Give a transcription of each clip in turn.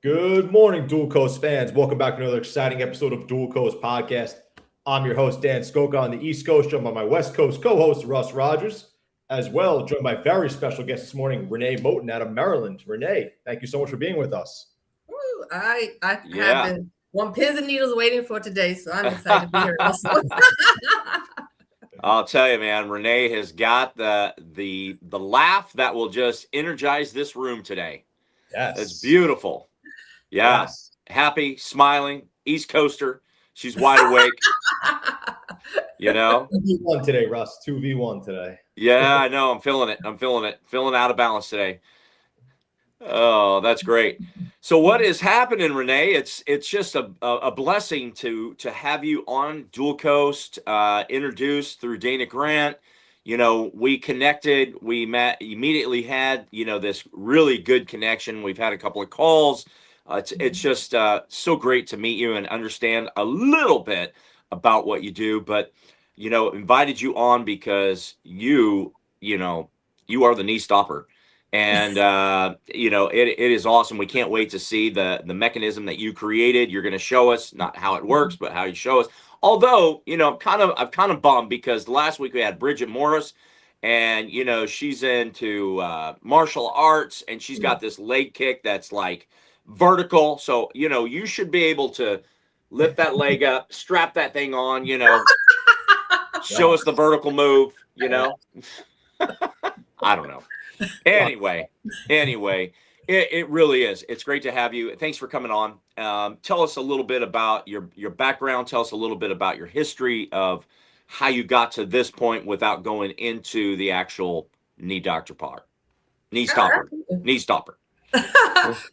Good morning, Dual Coast fans. Welcome back to another exciting episode of Dual Coast Podcast. I'm your host, Dan Skoka on the East Coast, joined by my West Coast co-host, Russ Rogers, as well, joined by very special guest this morning, Renee Moten out of Maryland. Renee, thank you so much for being with us. Ooh, I have been on pins and needles waiting for today, so I'm excited to be here also. I'll tell you, man, Renee has got the laugh that will just energize this room today. Yes. It's beautiful. Yeah. Yes. Happy, smiling, East Coaster. She's wide awake. You know? 2v1 today, Russ. 2v1 today. Yeah, I know. I'm feeling it. Feeling out of balance today. Oh, that's great. So what is happening, Renee? It's just a blessing to have you on Dual Coast, introduced through Dana Grant. You know, we connected, we met, immediately had, this really good connection. We've had a couple of calls. It's just so great to meet you and understand a little bit about what you do, but, invited you on because you are the knee stopper. And, it is awesome. We can't wait to see the mechanism that you created. You're going to show us not how it works, but how you show us. Although, I'm kind of bummed because last week we had Bridget Morris and, she's into martial arts and she's got this leg kick that's like vertical. So, you should be able to lift that leg up, strap that thing on, show us the vertical move, I don't know. Anyway, it really is. It's great to have you. Thanks for coming on. Tell us a little bit about your background. Tell us a little bit about your history of how you got to this point without going into the actual knee doctor part. Knee stopper.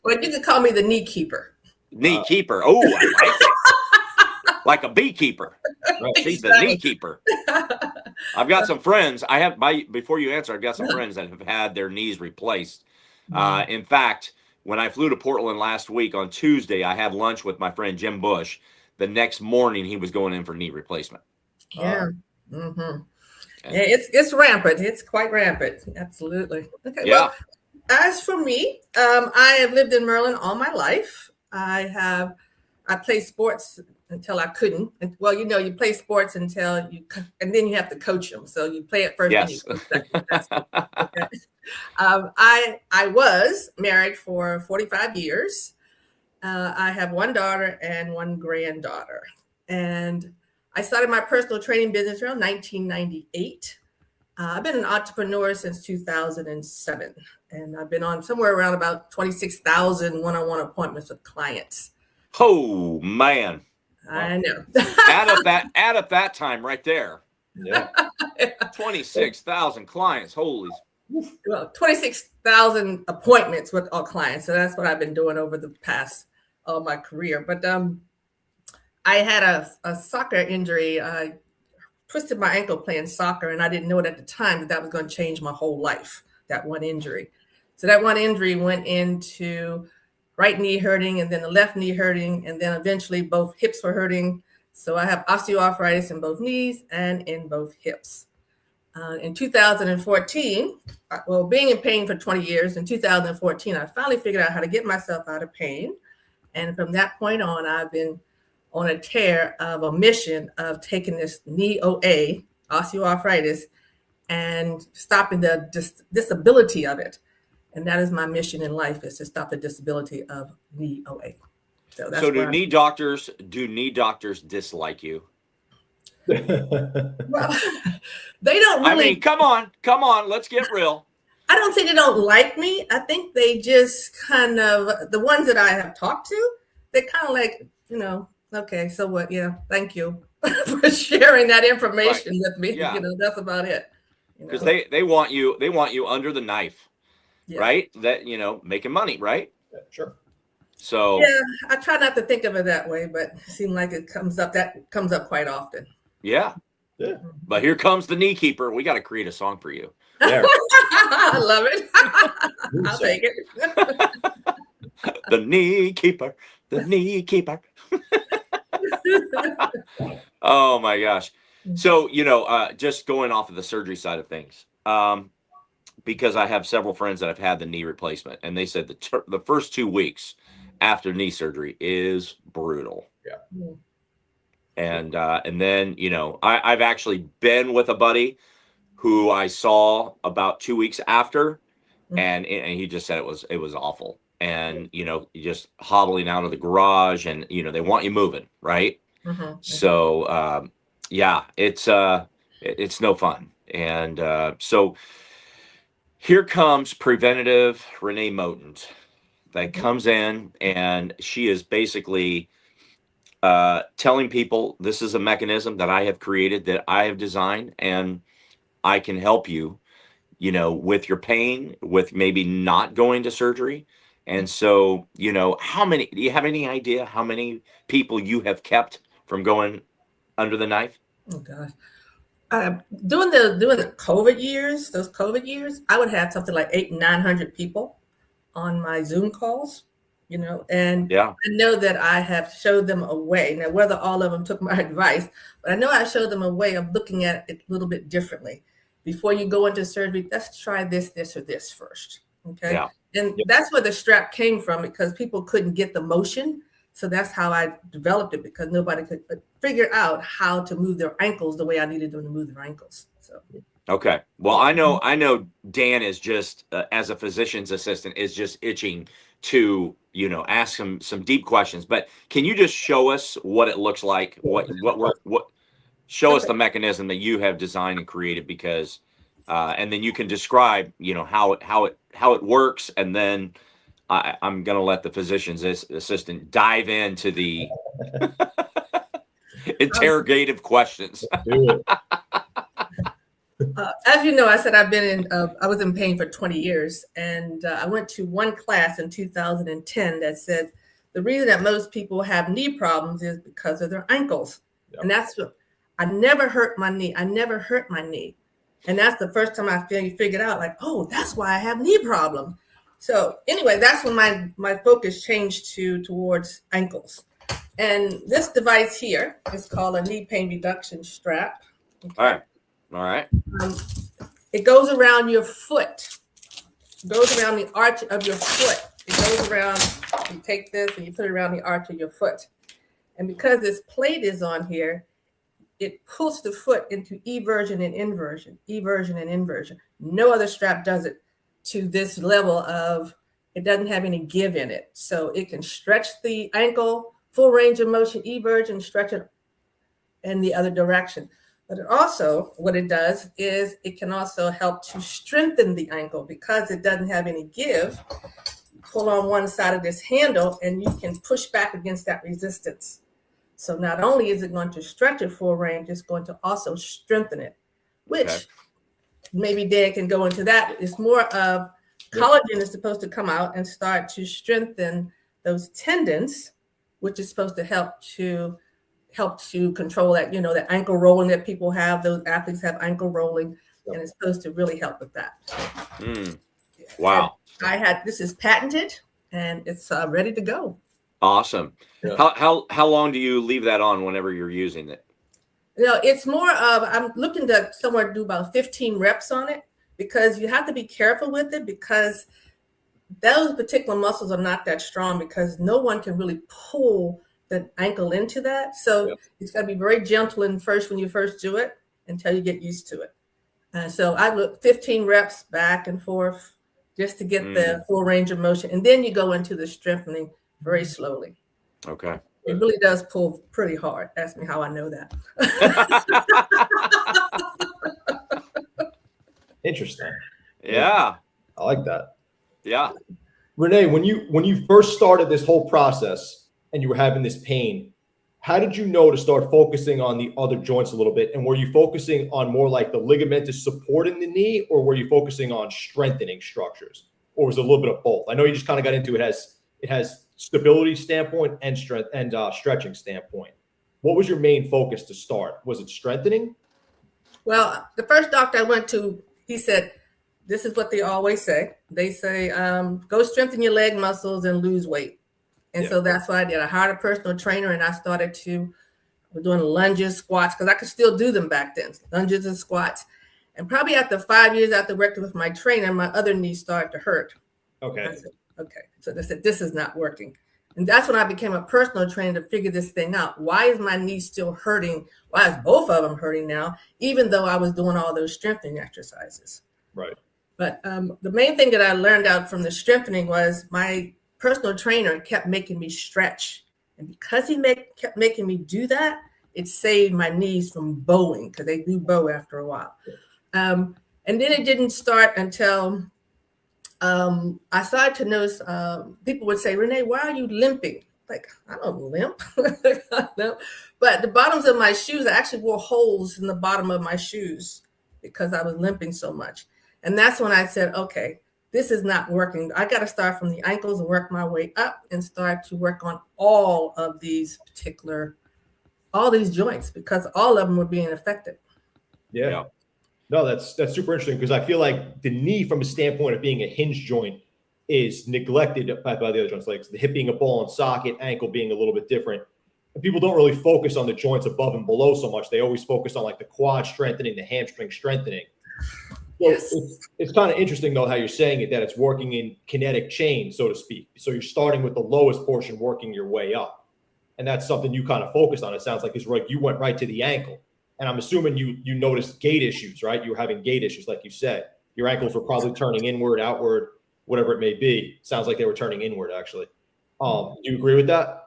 Well, you can call me the knee keeper. Knee keeper. Oh, I like it. Like a beekeeper. Right. She's the knee keeper. I've got some friends. Before you answer, I've got some friends that have had their knees replaced. In fact, when I flew to Portland last week on Tuesday, I had lunch with my friend Jim Bush. The next morning, he was going in for knee replacement. Yeah. Yeah, it's rampant. It's quite rampant. Absolutely. Okay. Yeah. Well, as for me, I have lived in Maryland all my life. I played sports until I couldn't. Well, you play sports and then you have to coach them. So you play it first. Yes. And you coach second. Okay. I was married for 45 years. I have one daughter and one granddaughter. And I started my personal training business around 1998. I've been an entrepreneur since 2007. And I've been on somewhere around about 26,000 one-on-one appointments with clients. Oh, man. I know. add up that time right there. Yeah. 26,000 clients. Holy. Well, 26,000 appointments with all clients. So that's what I've been doing over the past of my career. But I had a soccer injury. I twisted my ankle playing soccer, and I didn't know it at the time that was going to change my whole life, that one injury. So that one injury went into right knee hurting, and then the left knee hurting, and then eventually both hips were hurting. So I have osteoarthritis in both knees and in both hips. In 2014, being in pain for 20 years, in 2014, I finally figured out how to get myself out of pain. And from that point on, I've been on a tear of a mission of taking this knee OA, osteoarthritis, and stopping the disability of it. And that is my mission in life, is to stop the disability of knee OA. So do knee doctors dislike you? Well, they don't really. I mean, come on, let's get real. I don't think they don't like me. I think they just kind of, the ones that I have talked to, they kind of like, okay, so what? Yeah, thank you for sharing that information with me. Yeah. That's about it. Because they want you under the knife. Yeah. Right? That, making money, right? Yeah, sure. So yeah, I try not to think of it that way, but it seems like that comes up quite often. Yeah. Yeah. But here comes the knee keeper. We got to create a song for you. Yeah. I love it. I'll take it. The knee keeper. The knee keeper. Oh my gosh. So, just going off of the surgery side of things, because I have several friends that have had the knee replacement, and they said the first 2 weeks after knee surgery is brutal. Yeah. And then, I've actually been with a buddy who I saw about 2 weeks after, and he just said it was awful. And, you just hobbling out of the garage, and, they want you moving, right? So, yeah, it's no fun. And so here comes preventative Renee Moten that comes in, and she is basically telling people, this is a mechanism that I have created, that I have designed, and I can help you, with your pain, with maybe not going to surgery. And so, do you have any idea how many people you have kept from going under the knife? Oh gosh. During the COVID years, those COVID years, I would have something like 800-900 people on my Zoom calls, and Yeah. I know that I have showed them a way. Now, whether all of them took my advice, but I know I showed them a way of looking at it a little bit differently. Before you go into surgery, let's try this, or this first. Okay. Yeah. And that's where the strap came from, because people couldn't get the motion. So that's how I developed it, because nobody could figure out how to move their ankles the way I needed them to move their ankles. So. Okay. Well, I know Dan is just, as a physician's assistant, is just itching to, ask him some deep questions. But can you just show us what it looks like? Show us the mechanism that you have designed and created, because, and then you can describe, how it works, and then I'm going to let the physician's assistant dive into the interrogative questions. As you know, I said I was in pain for 20 years, and I went to one class in 2010 that said the reason that most people have knee problems is because of their ankles. Yep. And that's what I never hurt my knee. And that's the first time I figured out, like, oh, that's why I have knee problems. So anyway, that's when my focus changed towards ankles. And this device here is called a knee pain reduction strap. Okay. All right. It goes around your foot. It goes around the arch of your foot. It goes around, you take this and you put it around the arch of your foot. And because this plate is on here, it pulls the foot into eversion and inversion. No other strap does it to this level of, it doesn't have any give in it. So it can stretch the ankle, full range of motion, eversion, stretch it in the other direction. But it also, what it does is it can also help to strengthen the ankle, because it doesn't have any give. You pull on one side of this handle and you can push back against that resistance. So not only is it going to stretch it full range, it's going to also strengthen it, which maybe Dan can go into that. It's more of collagen is supposed to come out and start to strengthen those tendons, which is supposed to help to control that, that ankle rolling that people have. Those athletes have ankle rolling, and it's supposed to really help with that. Wow. And this is patented, and it's ready to go. Awesome. Yeah. How long do you leave that on whenever you're using it? It's more of, I'm looking to somewhere do about 15 reps on it, because you have to be careful with it, because those particular muscles are not that strong, because no one can really pull the ankle into that. So it's got to be very gentle when you first do it, until you get used to it. So I look 15 reps back and forth just to get the full range of motion. And then you go into the strengthening very slowly. Okay. It really does pull pretty hard. Ask me how I know that. Interesting. Yeah. I like that. Yeah. Renee, when you first started this whole process and you were having this pain, how did you know to start focusing on the other joints a little bit? And were you focusing on more like the ligamentous support in the knee, or were you focusing on strengthening structures, or was it a little bit of both? I know you just kind of got into it has stability standpoint and strength and stretching standpoint. What was your main focus to start? Was it strengthening? Well, the first doctor I went to, he said, this is what they always say. They say, go strengthen your leg muscles and lose weight. And so that's why I did. I hired a personal trainer, and I started we're doing lunges, squats, because I could still do them back then. Lunges and squats. And probably after 5 years after working with my trainer, my other knee started to hurt. Okay. I said, okay. So they said, this is not working. And that's when I became a personal trainer to figure this thing out. Why is my knee still hurting? Why is both of them hurting now, even though I was doing all those strengthening exercises? Right. But the main thing that I learned out from the strengthening was my personal trainer kept making me stretch. And because he kept making me do that, it saved my knees from bowing, because they do bow after a while. And then it didn't start until I started to notice people would say, Renee, why are you limping? Like, I don't limp. But the bottoms of my shoes, I actually wore holes in the bottom of my shoes because I was limping so much. And that's when I said, okay, this is not working. I got to start from the ankles and work my way up and start to work on all these joints, because all of them were being affected. Yeah. No, that's super interesting, because I feel like the knee, from a standpoint of being a hinge joint, is neglected by the other joints, like the hip being a ball and socket, ankle being a little bit different. And people don't really focus on the joints above and below so much. They always focus on like the quad strengthening, the hamstring strengthening. So Yes. it's kind of interesting, though, how you're saying it, that it's working in kinetic chain, so to speak. So you're starting with the lowest portion, working your way up. And that's something you kind of focus on. It sounds like, you went right to the ankle. And I'm assuming you noticed gait issues, right? You were having gait issues, like you said. Your ankles were probably turning inward, outward, whatever it may be. Sounds like they were turning inward, actually. Do you agree with that?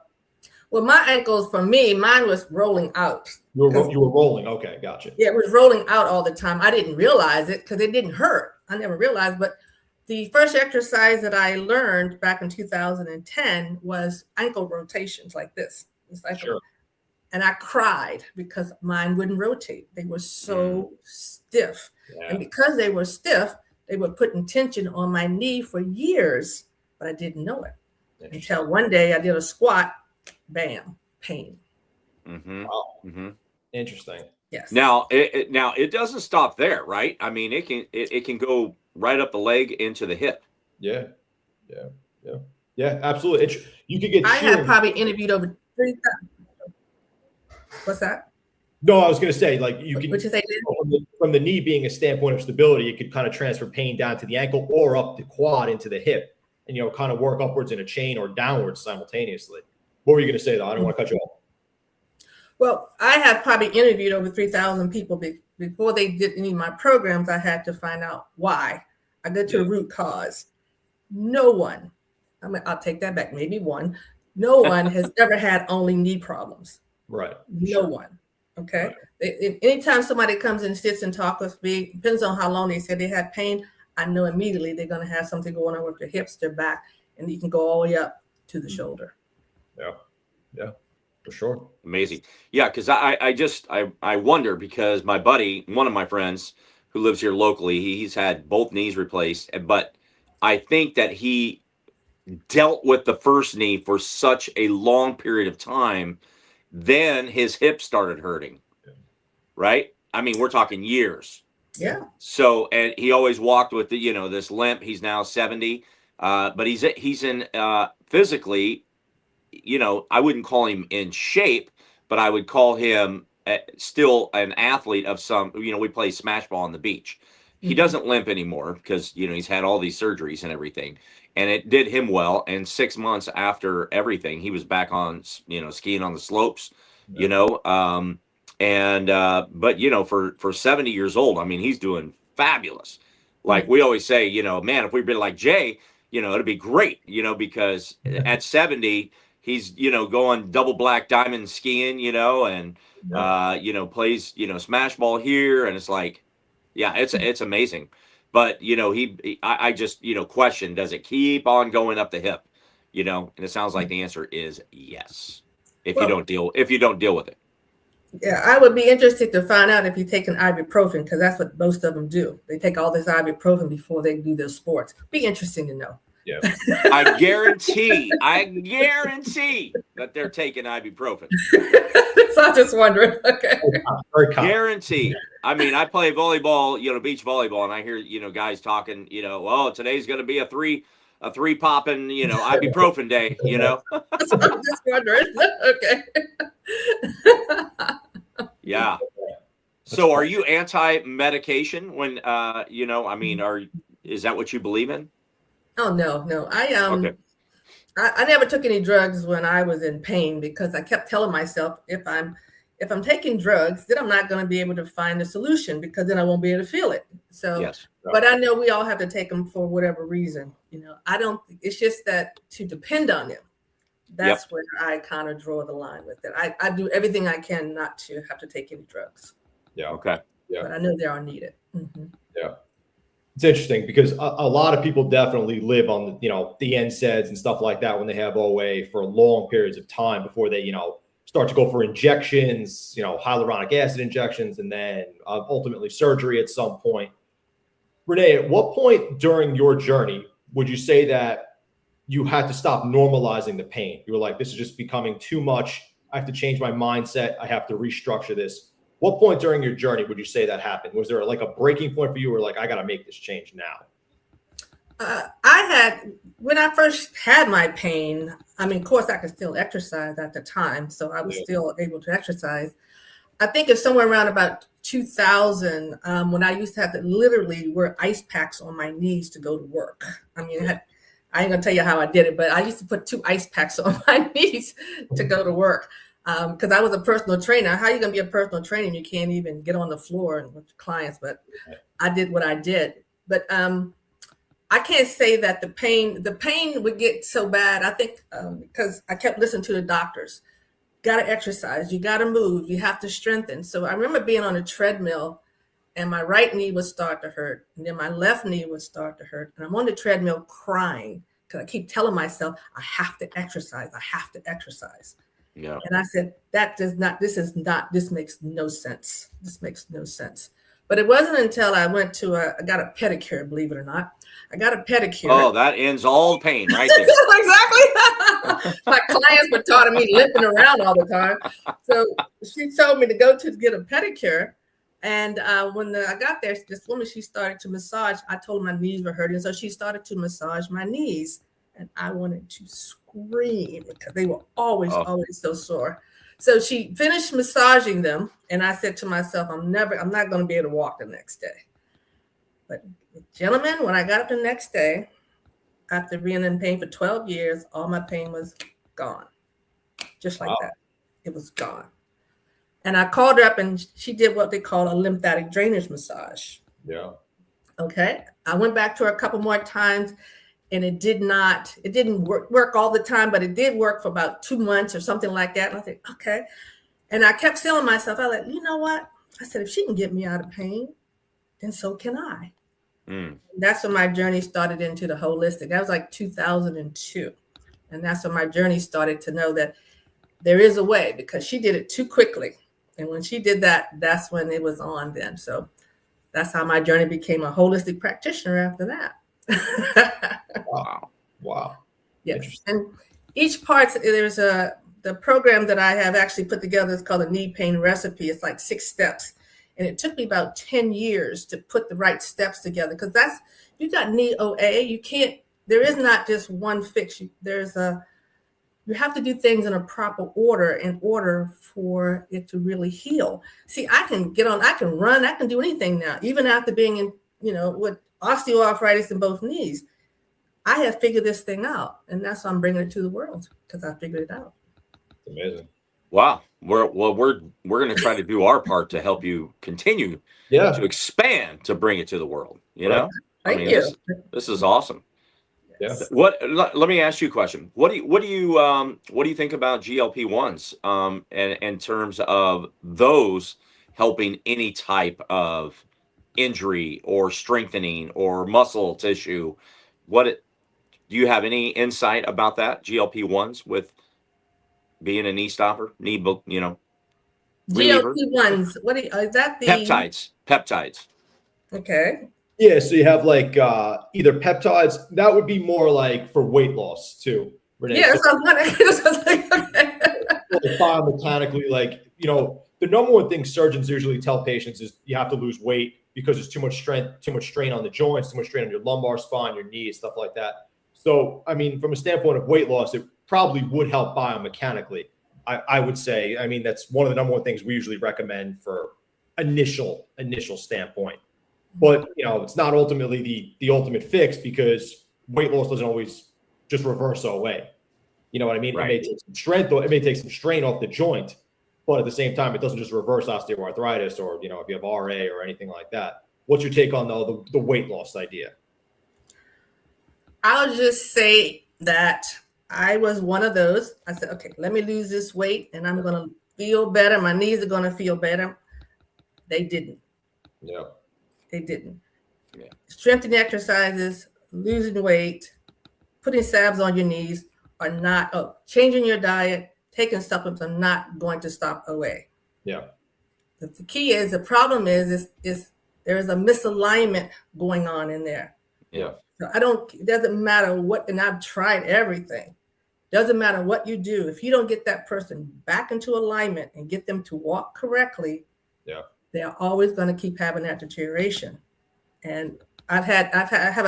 Well, my ankles, for me, mine was rolling out. You were rolling. Okay, gotcha. Yeah, it was rolling out all the time. I didn't realize it because it didn't hurt. I never realized. But the first exercise that I learned back in 2010 was ankle rotations like this. Sure. And I cried because mine wouldn't rotate. They were so stiff. Yeah. And because they were stiff, they were putting tension on my knee for years, but I didn't know it. Until one day I did a squat, bam, pain. Mm-hmm. Wow. Mm-hmm. Interesting. Yes. Now it doesn't stop there, right? I mean, it can go right up the leg into the hip. Yeah, absolutely. You could get. I have probably interviewed over 3,000. What's that? No, I was going to say, like, you can, what you say, from the knee being a standpoint of stability, it could kind of transfer pain down to the ankle or up the quad into the hip, and kind of work upwards in a chain or downwards simultaneously. What were you going to say, though? I don't want to cut you off. Well, I have probably interviewed over 3,000 people before they did any of my programs. I had to find out why. I go to the root cause. No one, I'll take that back, maybe one. No one has ever had only knee problems. Right. No one. Okay. Right. Anytime somebody comes and sits and talks with me, depends on how long they said they had pain, I know immediately they're going to have something going on with their hips, their back, and you can go all the way up to the shoulder. Yeah, for sure. Amazing. Yeah, because I wonder, because my buddy, one of my friends who lives here locally, he's had both knees replaced, but I think that he dealt with the first knee for such a long period of time, then his hip started hurting, right? I mean, we're talking years. Yeah. So, and he always walked with the, this limp. He's now 70, but he's in physically, I wouldn't call him in shape, but I would call him still an athlete of some, we play smash ball on the beach. He doesn't limp anymore because, he's had all these surgeries and everything, and it did him well. And 6 months after everything, he was back on, skiing on the slopes, but for 70 years old, I mean, he's doing fabulous. Like we always say, man, if we'd been like Jay, it'd be great, because at 70, he's, going double black diamond skiing, and, plays, smash ball here. And it's like, yeah, it's amazing. But, I just, question, does it keep on going up the hip? And it sounds like the answer is yes. If you don't deal with it. Yeah, I would be interested to find out if you take an ibuprofen, because that's what most of them do. They take all this ibuprofen before they do their sports. Be interesting to know. Yeah. I guarantee that they're taking ibuprofen. So I'm just wondering. Okay. Guarantee. I mean, I play volleyball, beach volleyball, and I hear, guys talking, well, today's going to be a three popping, ibuprofen day, So I'm just wondering. Okay. Yeah. So are you anti-medication when, is that what you believe in? Oh, no. Okay. I never took any drugs when I was in pain because I kept telling myself if I'm taking drugs, then I'm not going to be able to find a solution because then I won't be able to feel it. So, Yes. but I know we all have to take them for whatever reason. I don't. It's just that to depend on them. That's where I kind of draw the line with it. I do everything I can not to have to take any drugs. Yeah. Okay. Yeah. But I know they are needed. Mm-hmm. Yeah. It's interesting because a lot of people definitely live on the NSAIDs and stuff like that when they have OA for long periods of time before they start to go for injections, hyaluronic acid injections, and then ultimately surgery at some point. Renee, at what point during your journey would you say that you had to stop normalizing the pain? You were like, this is just becoming too much. I have to change my mindset. I have to restructure this. What point during your journey would you say that happened? Was there like a breaking point for you where like, I got to make this change now? When I first had my pain, I mean, of course I could still exercise at the time. So I was still able to exercise. I think it's somewhere around about 2000 when I used to have to literally wear ice packs on my knees to go to work. I mean, I ain't gonna tell you how I did it, but I used to put 2 ice packs on my knees to go to work. Because I was a personal trainer. How are you going to be a personal trainer? You can't even get on the floor with clients, but I did what I did. But I can't say that the pain would get so bad. I think because I kept listening to the doctors. Got to exercise. You got to move. You have to strengthen. So I remember being on a treadmill and my right knee would start to hurt. And then my left knee would start to hurt. And I'm on the treadmill crying because I keep telling myself, I have to exercise. I have to exercise. Yeah. And I said, this makes no sense. This makes no sense. But it wasn't until I went to I got a pedicure, believe it or not. I got a pedicure. Oh, that ends all pain right there. Exactly. My clients were tired of me limping around all the time. So she told me to go to get a pedicure. And when I got there, this woman, she started to massage. I told her my knees were hurting. So she started to massage my knees. And I wanted to scream because they were always so sore. So she finished massaging them. And I said to myself, I'm not going to be able to walk the next day. But gentlemen, when I got up the next day, after being in pain for 12 years, all my pain was gone. Just like that. It was gone. And I called her up and she did what they call a lymphatic drainage massage. Yeah. Okay. I went back to her a couple more times. And it didn't work all the time, but it did work for about 2 months or something like that. And I think, okay. And I kept telling myself, I like, you know what? I said, if she can get me out of pain, then so can I. That's when my journey started into the holistic. That was like 2002. And that's when my journey started to know that there is a way because she did it too quickly. And when she did that, that's when it was on then. So that's how my journey became a holistic practitioner after that. Wow. Yes. And each part, the program that I have actually put together is called a knee pain recipe. It's like 6 steps. And it took me about 10 years to put the right steps together because you got knee OA. There is not just one fix. You have to do things in a proper order in order for it to really heal. See, I can run, I can do anything now, even after being in, with osteoarthritis in both knees. I have figured this thing out, and that's why I'm bringing it to the world because I figured it out. Amazing. Wow. We're going to try to do our part to help you continue to expand to bring it to the world. Thank you. This is awesome. Yeah. Let me ask you a question. What do you think about GLP-1s and in terms of those helping any type of injury or strengthening or muscle tissue? Do you have any insight about that? GLP-1s with being a knee stopper, reliever? GLP-1s. Is that the peptides? Okay. Yeah, so you have like either peptides. That would be more like for weight loss too, Renee. Yeah, that's what okay. Biomechanically, the number one thing surgeons usually tell patients is you have to lose weight because there's too much strain on the joints, too much strain on your lumbar spine, your knees, stuff like that. So, I mean, from a standpoint of weight loss, it probably would help biomechanically. I would say, I mean, that's one of the number one things we usually recommend for initial standpoint. But, it's not ultimately the ultimate fix because weight loss doesn't always just reverse away. You know what I mean? Right. It may take some strength, it may take some strain off the joint, but at the same time, it doesn't just reverse osteoarthritis or, you know, if you have RA or anything like that. What's your take on the weight loss idea? I'll just say that I was one of those. I said, okay, let me lose this weight and I'm going to feel better. My knees are going to feel better. They didn't. Yeah. They didn't. Yeah. Strengthening exercises, losing weight, putting salves on your knees are not, changing your diet, taking supplements are not going to stop OA. Yeah. The key is, the problem is there is a misalignment going on in there. Yeah. So it doesn't matter what, and I've tried everything. Doesn't matter what you do. If you don't get that person back into alignment and get them to walk correctly, yeah, they're always going to keep having that deterioration. And I have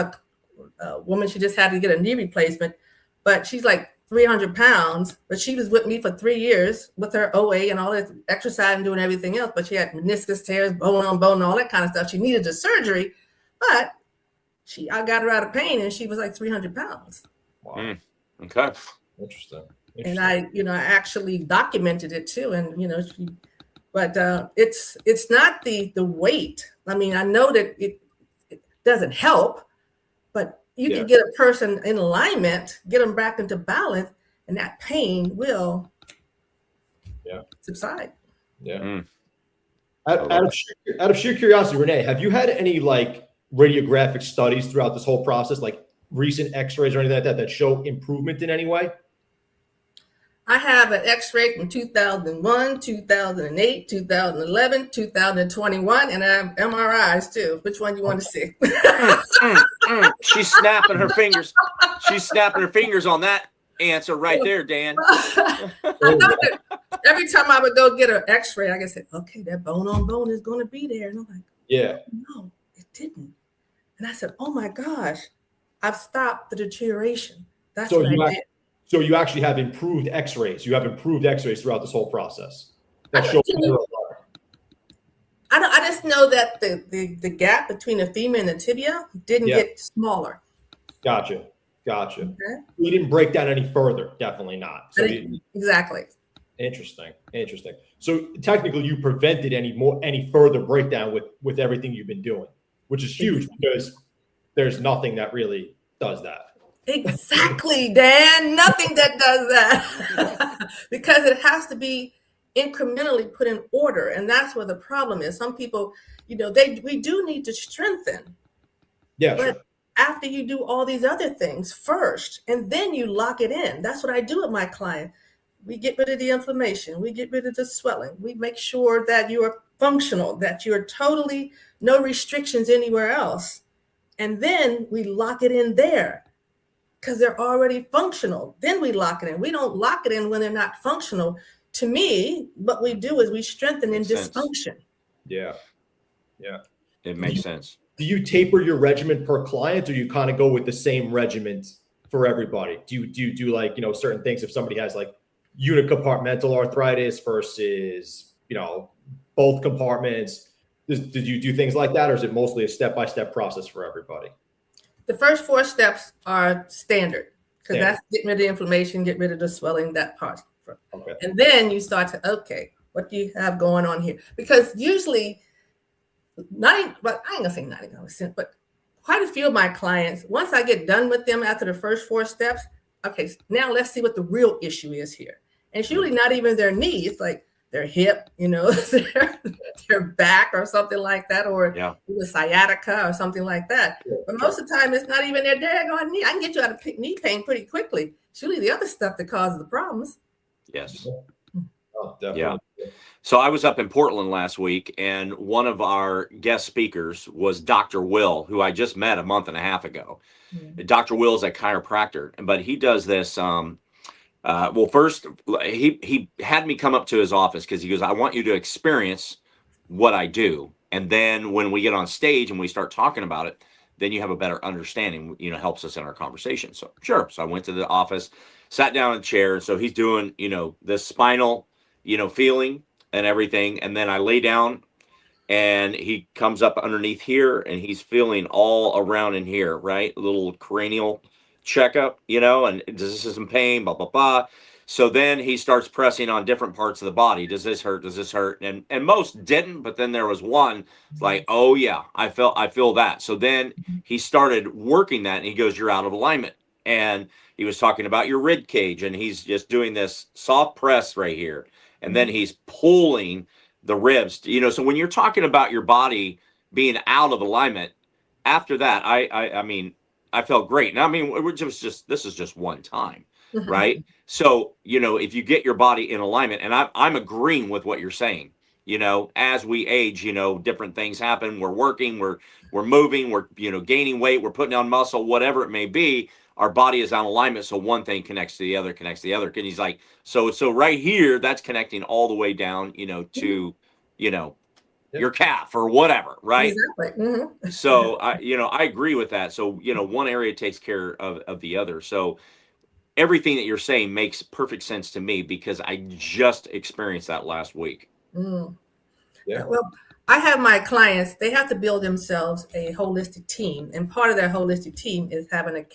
a woman, she just had to get a knee replacement, but she's like 300 pounds, but she was with me for 3 years with her OA and all this exercise and doing everything else. But she had meniscus tears, bone on bone, and all that kind of stuff. She needed the surgery, but I got her out of pain and she was like 300 pounds. Wow. Okay. Interesting. And I actually documented it too. And, it's not the weight. I mean, I know that it doesn't help, but you can get a person in alignment, get them back into balance, and that pain will subside. Yeah. Out of sheer curiosity, Renee, have you had any like radiographic studies throughout this whole process, like recent x-rays or anything like that show improvement in any way? I have an x-ray from 2001, 2008, 2011, 2021, and I have MRIs too. Which one do you want to see? She's snapping her fingers. She's snapping her fingers on that answer right there, Dan. I know that every time I would go get an x-ray, I could say, okay, that bone on bone is going to be there. And I'm like, yeah, no, it didn't. And I said, oh my gosh, I've stopped the deterioration. That's what I did. So you actually have improved x-rays. You have improved x-rays throughout this whole process. That shows I just know that the gap between the femur and the tibia didn't get smaller. Gotcha. Okay. You didn't break down any further. Definitely not. So exactly. Interesting. So technically, you prevented any further breakdown with everything you've been doing, which is huge because there's nothing that really does that. Exactly, Dan. Nothing that does that because it has to be incrementally put in order, and that's where the problem is. Some people, we do need to strengthen. Yeah, but sure. After you do all these other things first, and then you lock it in. That's what I do with my client. We get rid of the inflammation. We get rid of the swelling. We make sure that you are functional, that you're totally no restrictions anywhere else, and then we lock it in there. Because they're already functional. Then we lock it in. We don't lock it in when they're not functional. To me, what we do is we strengthen in dysfunction. Yeah. It makes sense. Do you taper your regimen per client, or you kind of go with the same regimen for everybody? Do you do like, certain things if somebody has like unicompartmental arthritis versus, both compartments? Did you do things like that, or is it mostly a step-by-step process for everybody? The first 4 steps are standard because that's getting rid of the inflammation, get rid of the swelling, that part. Okay. And then you start to, what do you have going on here? Because usually, I ain't gonna say 99%, but quite a few of my clients, once I get done with them after the first 4 steps, okay, now let's see what the real issue is here. And it's usually not even their knee, it's like their hip, their back or something like that, or sciatica or something like that. But most of the time, it's not even their daggone knee. I can get you out of knee pain pretty quickly. It's usually the other stuff that causes the problems. Yes. Oh, definitely. Yeah. So I was up in Portland last week, and one of our guest speakers was Dr. Will, who I just met a month and a half ago. Mm-hmm. Dr. Will is a chiropractor, but he does this. First, he had me come up to his office because he goes, I want you to experience what I do. And then when we get on stage and we start talking about it, then you have a better understanding, helps us in our conversation. So sure. So I went to the office, sat down in a chair. And so he's doing, the spinal, feeling and everything. And then I lay down and he comes up underneath here and he's feeling all around in here, right? A little cranial checkup, and does this is in pain, blah, blah, blah. So then he starts pressing on different parts of the body. Does this hurt? Does this hurt? And most didn't, but then there was one like, oh yeah, I feel that. So then he started working that, and he goes, you're out of alignment. And he was talking about your rib cage, and he's just doing this soft press right here. And then he's pulling the ribs, so when you're talking about your body being out of alignment, after that, I mean, I felt great. And I mean, this is just one time, right? So, if you get your body in alignment, and I'm agreeing with what you're saying, as we age, different things happen. We're working, we're moving, we're, gaining weight, we're putting on muscle, whatever it may be. Our body is on alignment. So one thing connects to the other, connects to the other. And he's like, so right here, that's connecting all the way down, to, your calf or whatever. Right. Exactly. So I agree with that. So, one area takes care of the other. So everything that you're saying makes perfect sense to me, because I just experienced that last week. Yeah. Well, I have my clients, they have to build themselves a holistic team. And part of their holistic team is having a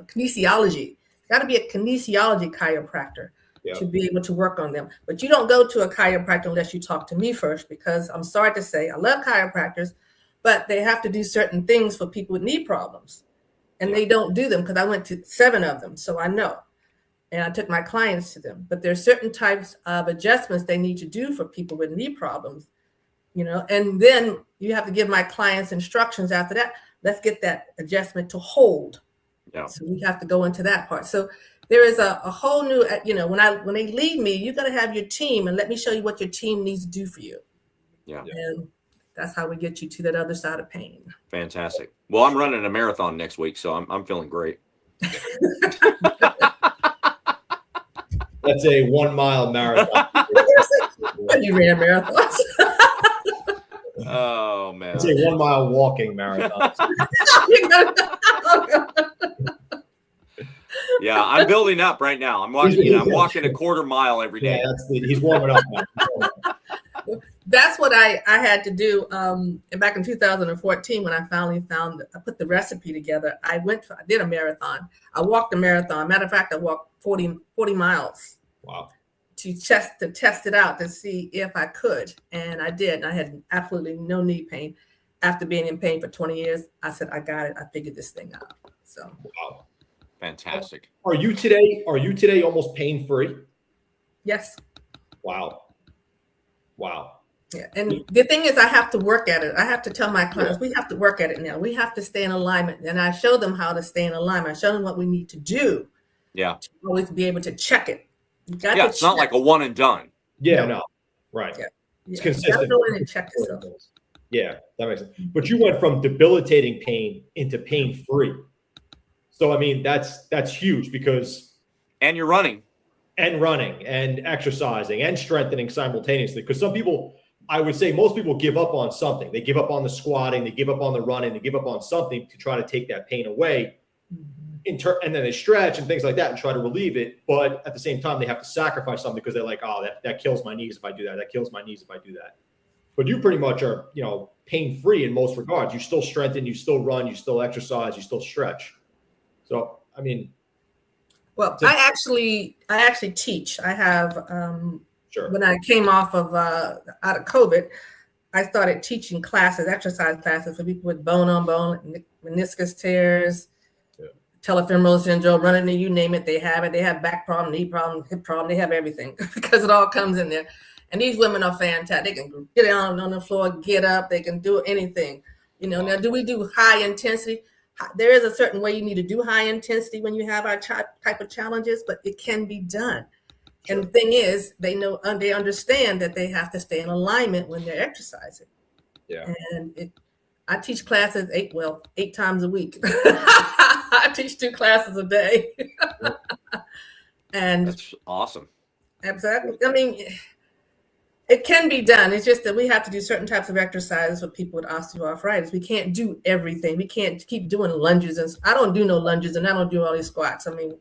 kinesiology. It's got to be a kinesiology chiropractor to be able to work on them. But you don't go to a chiropractor unless you talk to me first, because I'm sorry to say, I love chiropractors, but they have to do certain things for people with knee problems. And they don't do them, because I went to 7 of them. So I know. And I took my clients to them. But there's certain types of adjustments they need to do for people with knee problems, and then you have to give my clients instructions after that. Let's get that adjustment to hold. Yeah. So we have to go into that part. So there is a whole new, when they leave me, you got to have your team, and let me show you what your team needs to do for you. Yeah. And that's how we get you to that other side of pain. Fantastic. Well, I'm running a marathon next week, so I'm feeling great. That's a 1 mile marathon. You ran marathons. Oh man. It's a 1 mile walking marathon. Yeah, I'm building up right now. I'm walking. I'm walking a quarter mile every day. Yeah, he's warming up now. That's what I had to do back in 2014 when I finally I put the recipe together. I did a marathon. I walked a marathon. Matter of fact, I walked 40 miles. Wow. To test it out to see if I could. And I did. And I had absolutely no knee pain. After being in pain for 20 years, I said, I got it. I figured this thing out. So wow. Fantastic. Are you today almost pain-free? Yes. Wow. Yeah. And the thing is, I have to work at it. I have to tell my clients, we have to work at it now. We have to stay in alignment. And I show them how to stay in alignment. I show them what we need to do. Yeah. To always be able to check it. It's not like a one and done. Yeah, no. Right. Yeah. It's consistent. You go in and check yourself. Yeah, that makes sense. But you went from debilitating pain into pain-free. So I mean, that's huge, because and you're running and exercising and strengthening simultaneously. Because some people, I would say most people give up on something. They give up on the squatting, they give up on the running, they give up on something to try to take that pain away. And then they stretch and things like that and try to relieve it. But at the same time, they have to sacrifice something, because they're like, oh, that kills my knees if I do that. That kills my knees if I do that. But you pretty much are, pain-free in most regards. You still strengthen, you still run, you still exercise, you still stretch. So, I mean. Well, I actually teach. I have, sure. When I came off of out of COVID, I started teaching classes, exercise classes for people with bone-on-bone, meniscus tears, telefemoral syndrome, running knee, you name it, they have it. They have back problem, knee problem, hip problem, they have everything because it all comes in there. And these women are fantastic. They can get on the floor, get up, they can do anything. Now do we do high intensity? There is a certain way you need to do high intensity when you have our type of challenges, but it can be done. Sure. And the thing is, they understand that they have to stay in alignment when they're exercising. Yeah. And I teach classes 8 times a week. I teach 2 classes a day. And that's awesome. Exactly. I mean, it can be done. It's just that we have to do certain types of exercises for people with osteoarthritis. We can't do everything. We can't keep doing lunges. And I don't do no lunges, and I don't do all these squats. I mean,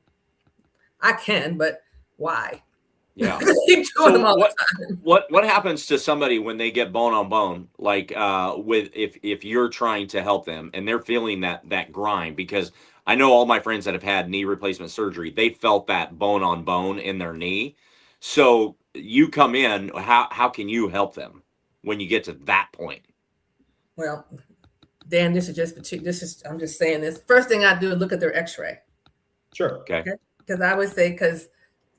I can, but why? Yeah. Keep doing them all the time. What happens to somebody when they get bone on bone? Like with if you're trying to help them and they're feeling that grind, because I know all my friends that have had knee replacement surgery, they felt that bone on bone in their knee. So you come in, how can you help them when you get to that point? Well, Dan, I'm just saying this. First thing I do is look at their x-ray. Sure. Okay. Because I would say, because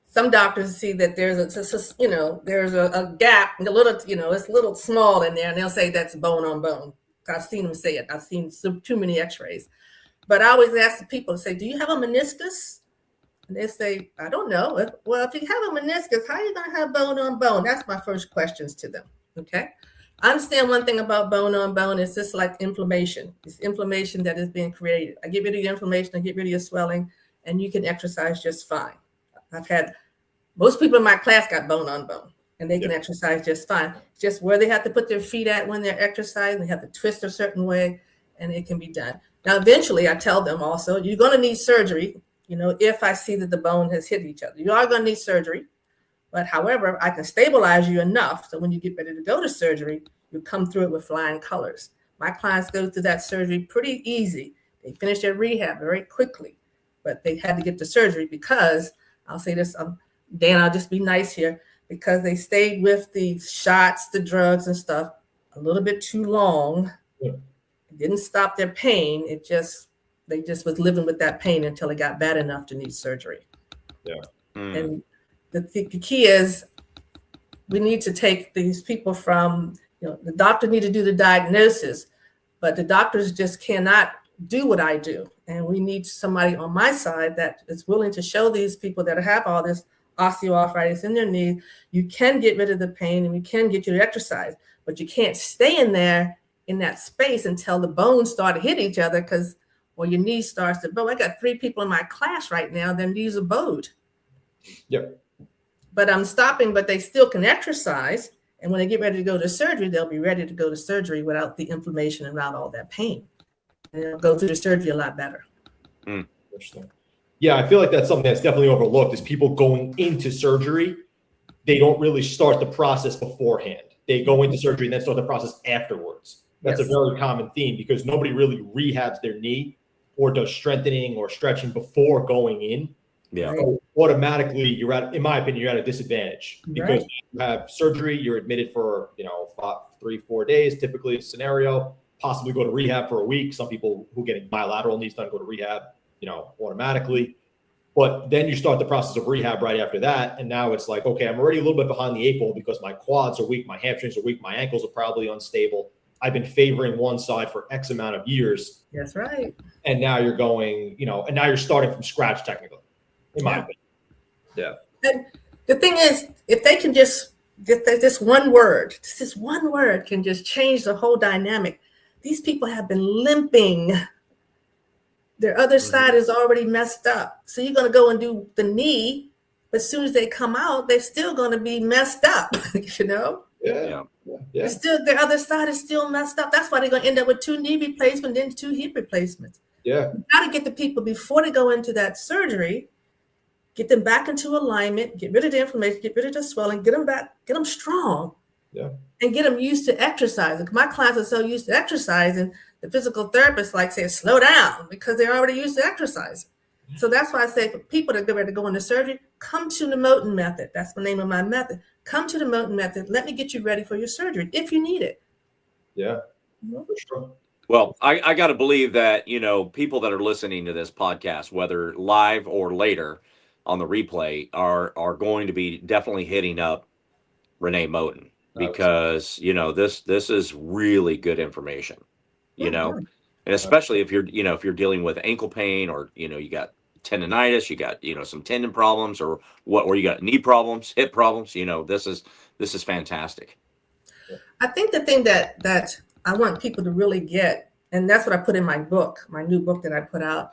some doctors see that there's a gap, a little, it's a little small in there, and they'll say that's bone on bone. I've seen them say it. I've seen too many x-rays. But I always ask the people, say, do you have a meniscus? And they say, I don't know. Well, if you have a meniscus, how are you going to have bone on bone? That's my first questions to them. Okay. I understand one thing about bone on bone. It's just like inflammation. It's inflammation that is being created. I get rid of your inflammation. I get rid of your swelling, and you can exercise just fine. I've had most people in my class got bone on bone, and they can exercise just fine. It's just where they have to put their feet at when they're exercising. They have to twist a certain way, and it can be done. Now, eventually, I tell them also, you're going to need surgery, if I see that the bone has hit each other. You are going to need surgery. But however, I can stabilize you enough so when you get ready to go to surgery, you come through it with flying colors. My clients go through that surgery pretty easy. They finish their rehab very quickly, but they had to get to surgery because, I'll say this, Dan, I'll just be nice here, because they stayed with the shots, the drugs and stuff a little bit too long. Yeah. It didn't stop their pain. They just was living with that pain until it got bad enough to need surgery. Yeah. And the key is we need to take these people from, the doctor need to do the diagnosis, but the doctors just cannot do what I do. And we need somebody on my side that is willing to show these people that have all this osteoarthritis in their knee, you can get rid of the pain and we can get you to exercise, but you can't stay in there in that space until the bones start to hit each other, because your knee starts to bow. I got 3 people in my class right now, their knees are bowed. Yep. But I'm stopping, but they still can exercise. And when they get ready to go to surgery, they'll be ready to go to surgery without the inflammation and without all that pain. And they'll go through the surgery a lot better. Interesting. Yeah, I feel like that's something that's definitely overlooked is people going into surgery. They don't really start the process beforehand. They go into surgery and then start the process afterwards. That's a very common theme because nobody really rehabs their knee or does strengthening or stretching before going in. Yeah. So automatically, in my opinion, you're at a disadvantage because you have surgery, you're admitted for, 3-4 days, typically a scenario, possibly go to rehab for a week. Some people who get bilateral knees done go to rehab, automatically. But then you start the process of rehab right after that. And now it's like, okay, I'm already a little bit behind the 8 ball because my quads are weak, my hamstrings are weak, my ankles are probably unstable. I've been favoring one side for X amount of years. That's right. And now you're going, and now you're starting from scratch technically. In my opinion. Yeah. And the thing is, if they can just get this one word can just change the whole dynamic. These people have been limping. Their other side is already messed up. So you're going to go and do the knee, but as soon as they come out, they're still going to be messed up, Yeah. Still, their other side is still messed up. That's why they're going to end up with 2 knee replacements, then 2 hip replacements. Yeah. You got to get the people before they go into that surgery. Get them back into alignment, get rid of the inflammation, get rid of the swelling, get them back, get them strong, and get them used to exercising. My clients are so used to exercising, the physical therapist says, slow down, because they're already used to exercising. So that's why I say for people that get ready to go into surgery, come to the Moten method. That's the name of my method. Come to the Moten method. Let me get you ready for your surgery if you need it. Yeah, for sure. Well, I got to believe that, people that are listening to this podcast, whether live or later, on the replay are going to be definitely hitting up Renee Moten because, this is really good information, and especially if you're dealing with ankle pain or, you got tendonitis, you got, some tendon problems or you got knee problems, hip problems, this is fantastic. I think the thing that I want people to really get, and that's what I put in my book, my new book that I put out,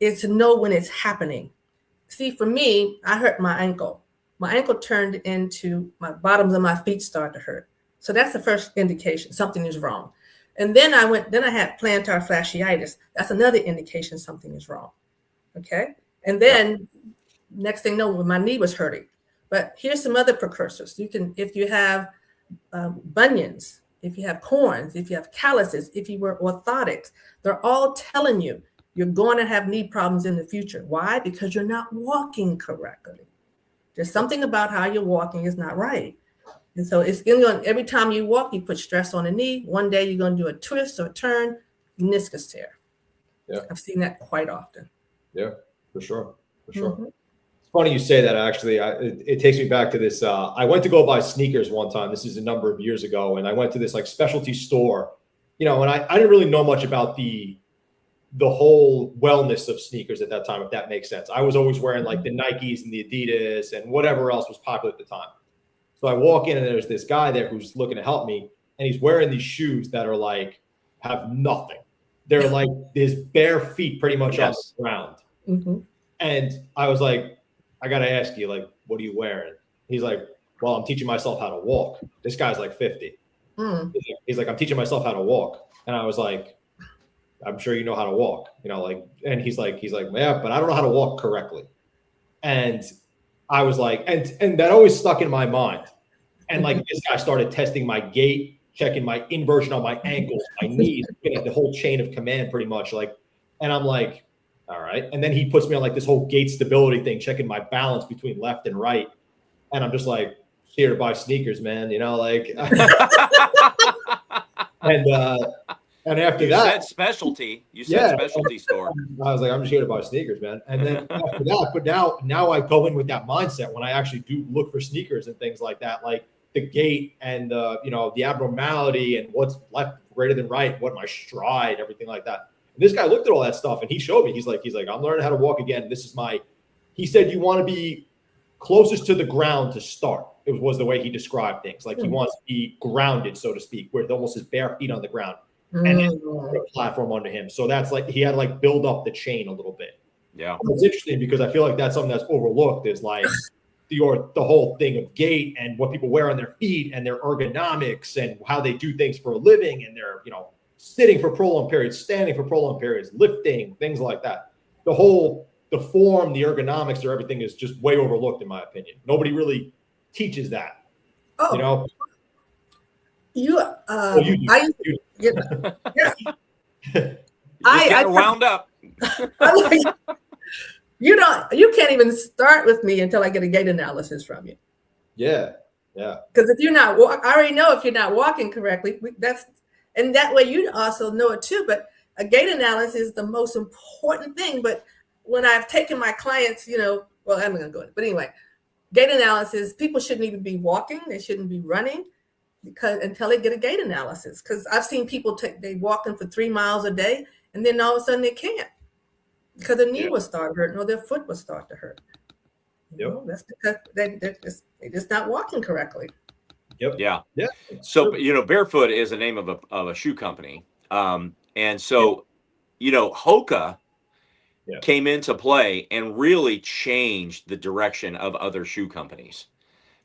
is to know when it's happening. See, for me, I hurt my ankle. My ankle turned into my bottoms of my feet start to hurt. So that's the first indication something is wrong. And then I had plantar fasciitis. That's another indication something is wrong. Okay. And then next thing you know, my knee was hurting. But here's some other precursors. You can, if you have bunions, if you have corns, if you have calluses, if you wear orthotics, they're all telling you you're going to have knee problems in the future. Why? Because you're not walking correctly. There's something about how you're walking is not right. And so it's going to, every time you walk, you put stress on the knee. One day you're going to do a twist or a turn, meniscus tear. Yeah. I've seen that quite often. Yeah, for sure. For sure. Mm-hmm. It's funny you say that, actually. It takes me back to this. I went to go buy sneakers one time. This is a number of years ago. And I went to this like specialty store, and I didn't really know much about the whole wellness of sneakers at that time, if that makes sense. I was always wearing like the Nikes and the Adidas and whatever else was popular at the time. So I walk in and there's this guy there who's looking to help me, and he's wearing these shoes that are like, have nothing. They're like his bare feet pretty much on the ground. Mm-hmm. And I was like, I got to ask you, like, what are you wearing? He's like, well, I'm teaching myself how to walk. This guy's like 50. Mm. He's like, I'm teaching myself how to walk. And I was like, I'm sure you know how to walk, and he's like, yeah, but I don't know how to walk correctly. And I was like, and that always stuck in my mind. And like, this guy started testing my gait, checking my inversion on my ankles, my knees, looking at the whole chain of command pretty much. And I'm like, all right. And then he puts me on like this whole gait stability thing, checking my balance between left and right. And I'm just like, here to buy sneakers, man, and after you that, said specialty. You said specialty store. I was like, I'm just here to buy sneakers, man. And then after that, but now I go in with that mindset when I actually do look for sneakers and things like that, like the gait and the abnormality and what's left greater than right, what my stride, everything like that. And this guy looked at all that stuff and he showed me. He's like, I'm learning how to walk again. This is he said, you want to be closest to the ground to start. It was the way he described things. Like he wants to be grounded, so to speak, where almost his bare feet on the ground. And a platform under him. So that's like he had to like build up the chain a little bit. Yeah. It's interesting because I feel like that's something that's overlooked, is like the whole thing of gait and what people wear on their feet and their ergonomics and how they do things for a living, and they're, sitting for prolonged periods, standing for prolonged periods, lifting, things like that. The form, the ergonomics or everything is just way overlooked in my opinion. Nobody really teaches that. Oh. I wound up. You can't even start with me until I get a gait analysis from you. Yeah. Because if you're not, I already know if you're not walking correctly. And that way you also know it too. But a gait analysis is the most important thing. But when I've taken my clients, I'm going to go in. But anyway, gait analysis, people shouldn't even be walking. They shouldn't be running. Until they get a gait analysis, because I've seen people they walking for 3 miles a day, and then all of a sudden they can't because their knee will start hurting or their foot will start to hurt. That's because they're just not walking correctly. Yep. Yeah. So Barefoot is the name of a shoe company, and so Hoka came into play and really changed the direction of other shoe companies.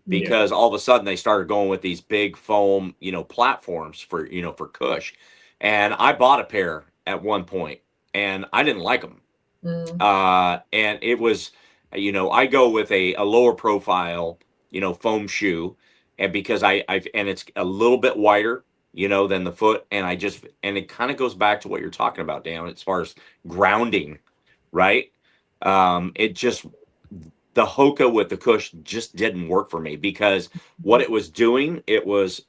Because all of a sudden they started going with these big foam, platforms for cush. And I bought a pair at one point and I didn't like them. And it was, I go with a lower profile, foam shoe. And because and it's a little bit wider, than the foot. And it kind of goes back to what you're talking about, Dan, as far as grounding, right? The Hoka with the cush just didn't work for me, because what it was doing, it was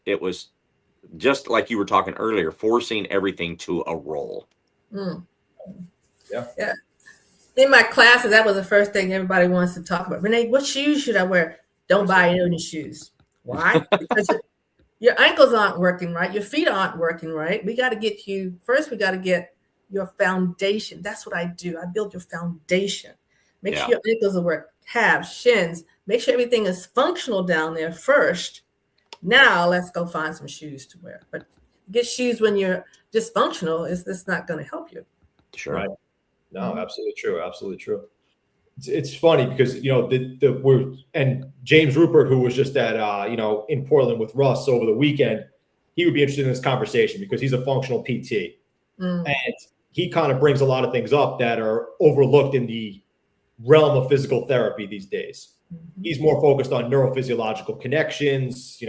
just like you were talking earlier, forcing everything to a roll. Yeah. In my classes, that was the first thing everybody wants to talk about. Renee, what shoes should I wear? Don't buy any shoes. Why? Because your ankles aren't working right. Your feet aren't working right. We got to get your foundation. That's what I do. I build your foundation. Make sure your ankles will work. Calves, shins, make sure everything is functional down there first. Now let's go find some shoes to wear. But get shoes when you're dysfunctional, it's not going to help you. Sure. Right. No, absolutely true. Absolutely true. It's funny because and James Rupert, who was just at in Portland with Russ over the weekend, he would be interested in this conversation because he's a functional PT, and he kind of brings a lot of things up that are overlooked in the realm of physical therapy these days. Mm-hmm. He's more focused on neurophysiological connections,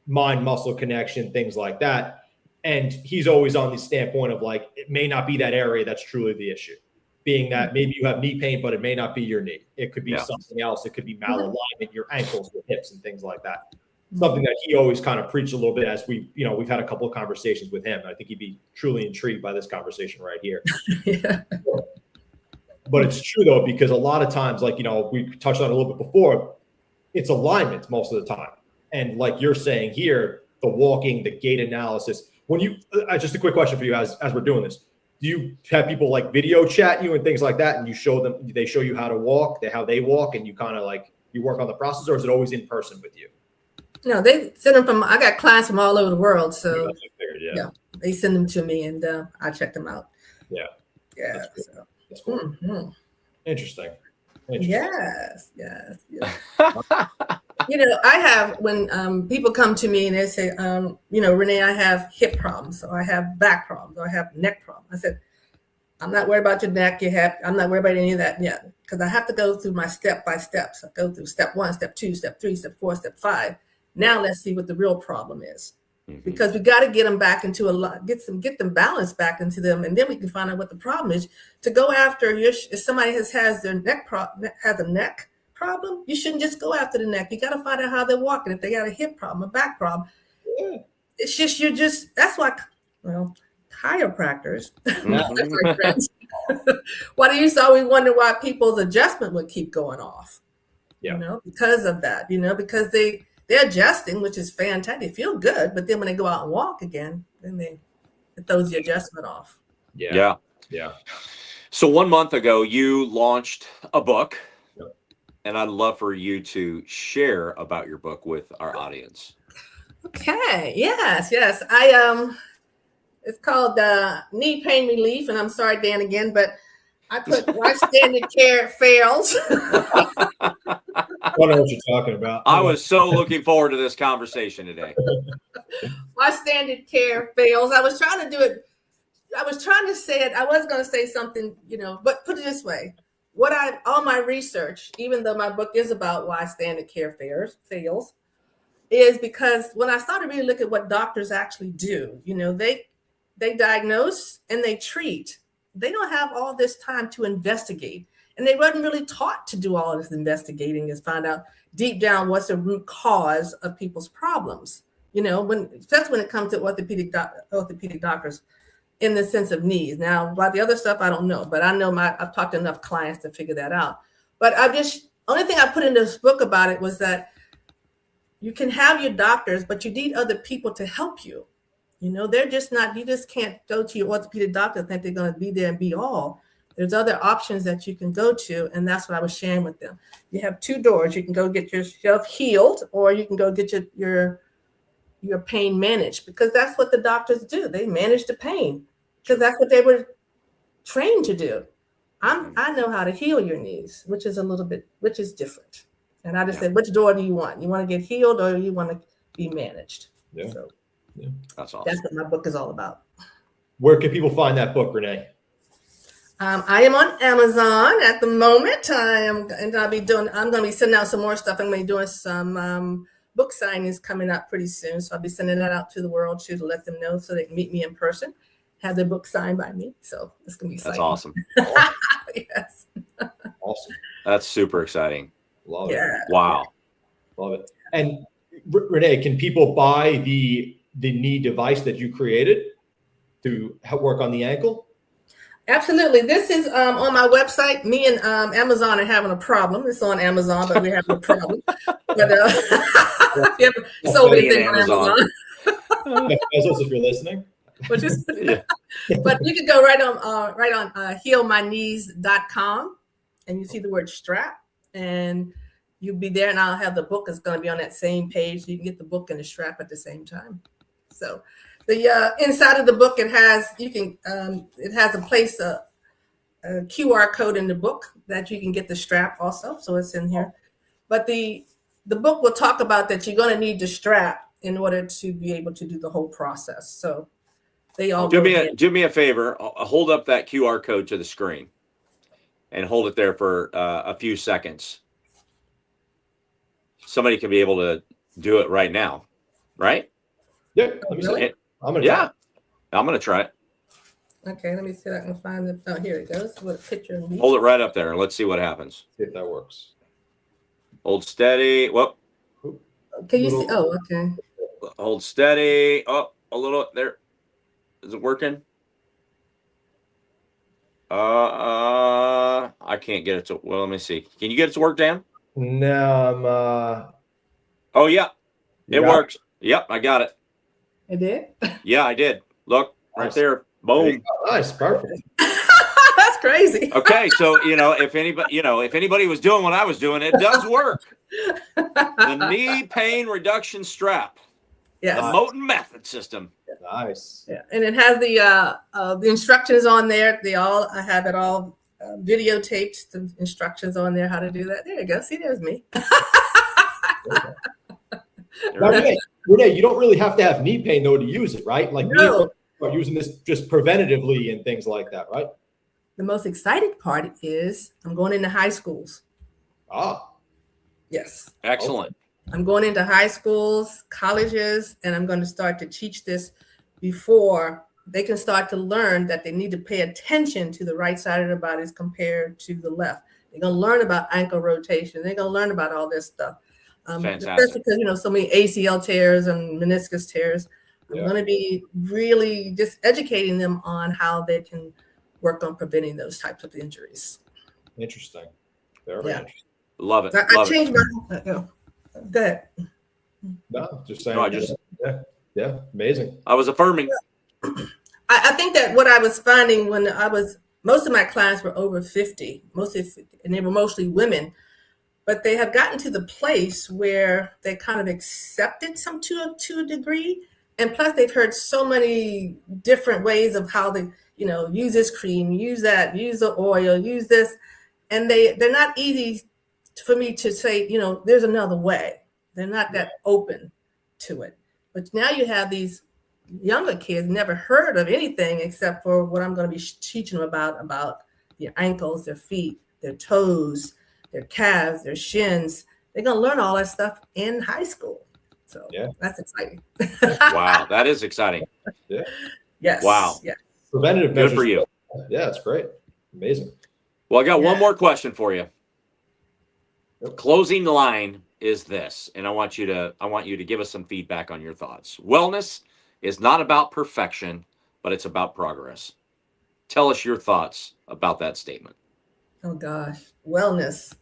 mind-muscle connection, things like that. And he's always on the standpoint of like, it may not be that area that's truly the issue. Being that maybe you have knee pain, but it may not be your knee. It could be something else. It could be malalignment, your ankles, your hips, and things like that. Something that he always kind of preached a little bit as we've had a couple of conversations with him. I think he'd be truly intrigued by this conversation right here. Yeah. But it's true though, because a lot of times, like, we touched on it a little bit before, it's alignment most of the time. And like you're saying here, the walking, the gait analysis, when you, just a quick question for you as we're doing this, do you have people like video chat you and things like that, and they show you how to walk, how they walk, and you kind of like, you work on the process, or is it always in person with you? No, they send them I got clients from all over the world. So yeah, they send them to me and I check them out. Yeah. Yeah. That's cool. Mm-hmm. Interesting. Yes. I have, when people come to me and they say, Renee, I have hip problems, or I have back problems, or I have neck problems. I said, I'm not worried about your neck. I'm not worried about any of that yet, because I have to go through my step by steps. I go through step 1, step 2, step 3, step 4, step 5. Now let's see what the real problem is, because we got to get them back into get them balanced back into them, and then we can find out what the problem is. To go after if somebody has a neck problem, you shouldn't just go after the neck. You got to find out how they're walking. If they got a hip problem, a back problem, it's just that's why, chiropractors, that's my friends. Why do you always wonder why people's adjustment would keep going off? Yeah. Because of that, because they're adjusting, which is fantastic. They feel good, but then when they go out and walk again, then it throws the adjustment off. Yeah. So 1 month ago, you launched a book, and I'd love for you to share about your book with our audience. Okay. Yes. It's called Knee Pain Relief, and I'm sorry, Dan, again, but I put why standard care fails. I don't know what you're talking about. I was so looking forward to this conversation today. Why standard care fails. I was trying to do it. I was trying to say it. I was going to say something, but put it this way. All my research, even though my book is about why standard care fails, is because when I started really look at what doctors actually do, they diagnose and they treat. They don't have all this time to investigate. And they wasn't really taught to do all of this investigating, is find out deep down what's the root cause of people's problems. Especially when it comes to orthopedic doctors in the sense of knees. Now, about the other stuff, I don't know, but I know I've talked to enough clients to figure that out. But only thing I put in this book about it was that you can have your doctors, but you need other people to help you. They're just not, you just can't go to your orthopedic doctor and think they're going to be there and be all. There's other options that you can go to, and that's what I was sharing with them. You have 2 doors. You can go get yourself healed, or you can go get your pain managed, because that's what the doctors do. They manage the pain because that's what they were trained to do. I know how to heal your knees, which is different. And I just said, which door do you want? You want to get healed, or you want to be managed? Yeah. So that's awesome. That's what my book is all about. Where can people find that book, Renee? I am on Amazon at the moment. I'm going to be sending out some more stuff. I'm going to be doing some book signings coming up pretty soon. So I'll be sending that out to the world to let them know, so they can meet me in person, have their book signed by me. So it's going to be exciting. That's awesome. Yes. Awesome. That's super exciting. Love it. Wow. Love it. And Renee, can people buy the knee device that you created to help work on the ankle? Absolutely. This is on my website. Me and Amazon are having a problem. It's on Amazon, but we're having a problem. But so many things on Amazon. If you're listening. But you can go right on healmyknees.com, and you see the word strap, and you'll be there, and I'll have the book. It's going to be on that same page, so you can get the book and the strap at the same time. So the inside of the book, it has a place, a QR code in the book that you can get the strap also. So it's in here. But the book will talk about that you're going to need the strap in order to be able to do the whole process. So they all do me a favor. Hold up that QR code to the screen. and hold it there for a few seconds. Somebody can be able to do it right now, right? Yeah, let me see. Really? I'm gonna try. I'm gonna try it. Okay, let me see if I can find the. Oh, here it goes. With a picture of me. Hold it right up there. Let's see what happens. See if that works. Hold steady. Whoop. Can you see? Oh, okay. Hold steady. Oh, a little there. Is it working? I can't get it to. Well, let me see. Can you get it to work, Dan? No, I'm. Oh yeah, it works. Yep, I got it. It did. Yeah, I did. Look right Nice. there. Boom. Nice, perfect. That's crazy. Okay, so if anybody was doing what I was doing, it does work. The knee pain reduction strap. Yes. The Moten method system. Nice. Yeah, and it has the instructions on there. I have it all videotaped. The instructions on there how to do that. There you go. See, there's me. Now, Renee, you don't really have to have knee pain though to use it, right? Like No. are using this just preventatively and things like that, right? The most exciting part is I'm going into high schools. Ah, Yes. Excellent. I'm going into high schools, colleges, and I'm going to start to teach this before they can start to learn that they need to pay attention to the right side of their bodies compared to the left. They're going to learn about ankle rotation. They're going to learn about all this stuff. Fantastic. Especially because, so many ACL tears and meniscus tears. I'm going to be really just educating them on how they can work on preventing those types of injuries. interesting. Very interesting. Love it. I changed my. Go ahead. No, just saying. No, yeah, amazing. I was affirming. I think that what I was finding when most of my clients were over 50, and they were mostly women, but they have gotten to the place where they kind of accepted some to a degree. And plus they've heard so many different ways of how they, use this cream, use that, use the oil, use this. And they're not easy for me to say, there's another way. They're not that open to it. But now you have these younger kids never heard of anything except for what I'm going to be teaching them about their ankles, their feet, their toes, their calves, their shins. They're going to learn all that stuff in high school. So that's exciting. Wow, that is exciting. Yeah. Yes. Wow. Yeah. Preventative measures. Good for you. Yeah, it's great. Amazing. Well, I got one more question for you. Yep. Closing line is this, and I want you to give us some feedback on your thoughts. Wellness is not about perfection, but it's about progress. Tell us your thoughts about that statement. Oh gosh, wellness.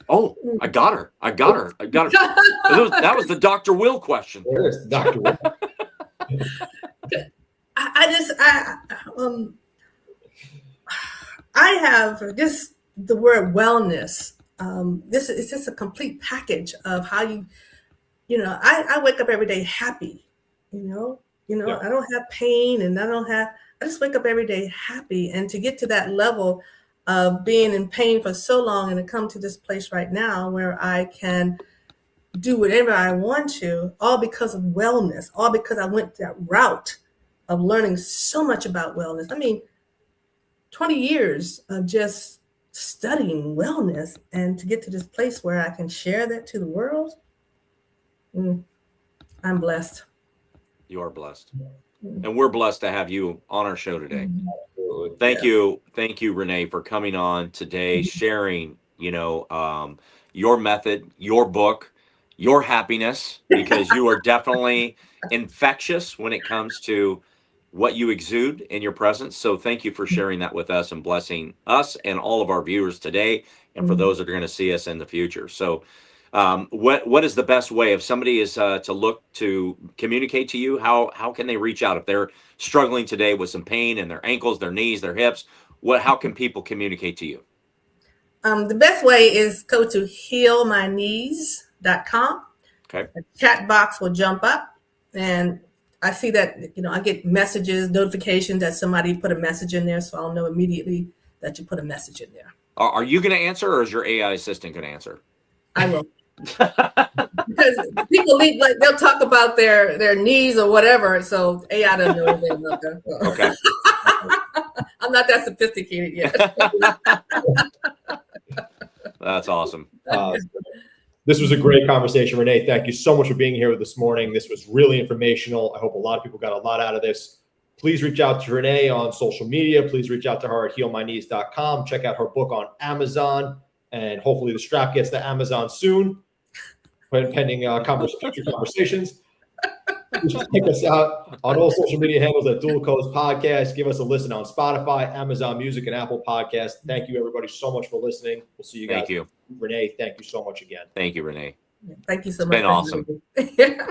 Oh, I got her. That was the Dr. Will question. There it is, Dr. Will. I have just the word wellness. This is just a complete package of how I wake up every day happy. I don't have pain, and I just wake up every day happy. And to get to that level of being in pain for so long and to come to this place right now where I can do whatever I want to, all because of wellness, all because I went that route of learning so much about wellness. I mean, 20 years of just studying wellness, and to get to this place where I can share that to the world, I'm blessed. You are blessed. And we're blessed to have you on our show today. Absolutely. Thank you, Renee, for coming on today, sharing, your method, your book, your happiness, because you are definitely infectious when it comes to what you exude in your presence. So thank you for sharing that with us and blessing us and all of our viewers today, and for those that are going to see us in the future. So what is the best way if somebody is to look to communicate to you? How can they reach out if they're struggling today with some pain in their ankles, their knees, their hips? How can people communicate to you? The best way is go to healmyknees.com. Okay. A chat box will jump up, and I see that, I get messages, notifications that somebody put a message in there, so I'll know immediately that you put a message in there. Are you going to answer, or is your AI assistant going to answer? I will. Because people they'll talk about their knees or whatever, so AI doesn't know anything about that. So. Okay. I'm not that sophisticated yet. That's awesome. This was a great conversation, Renee. Thank you so much for being here this morning. This was really informational. I hope a lot of people got a lot out of this. Please reach out to Renee on social media. Please reach out to her at healmyknees.com. Check out her book on Amazon, and hopefully the strap gets to Amazon soon, pending future conversations. Check us out on all social media handles at Dual Coast Podcast. Give us a listen on Spotify, Amazon Music, and Apple Podcasts. Thank you, everybody, so much for listening. We'll see you guys. Thank you. Renee, thank you so much again. Thank you, Renee. Thank you so It's much. been awesome. Yeah.